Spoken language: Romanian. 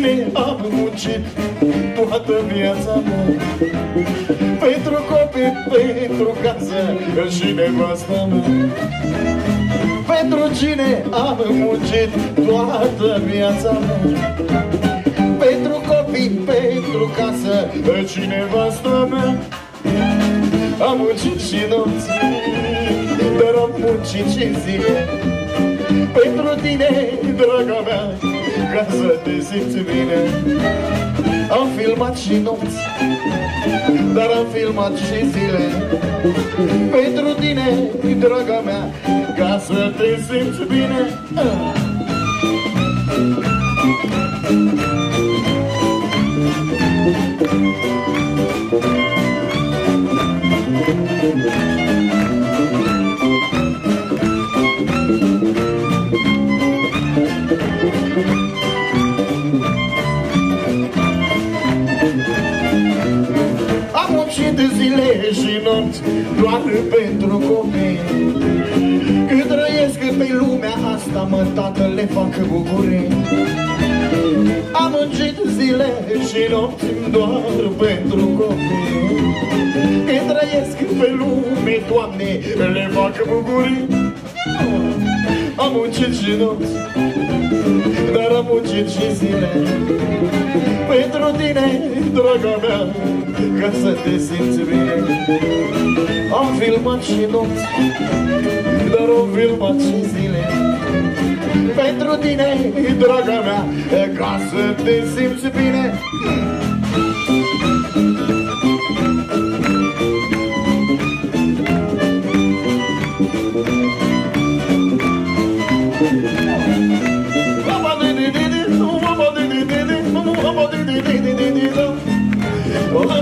tine am muncit toată viața mea. Pentru copii, pentru casă și nevastă mea. Pentru cine am muncit toată viața mea. Pentru copii, pentru casă și nevastă mea. Am muncit și nopți, dar am muncit și zile. Pentru tine, draga mea, ca să te simți bine. Am filmat și nopți, dar am filmat și zile. Pentru tine, draga mea, ca să te simți bine. Am muncit de zile și nopți doar pentru copii. Cât trăiesc pe lumea asta, mă, tată, le fac bucurii. Am muncit zile și nopți doar pentru copii. Cât trăiesc pe lume, Doamne, le fac bucurii. Am muncit și nopți, dar am muncit și zile. Pentru tine, draga mea, ca să te simți bine. Am filmat și nopți, dar am filmat și zile. Pentru tine, draga mea, ca să te simți bine. Oh,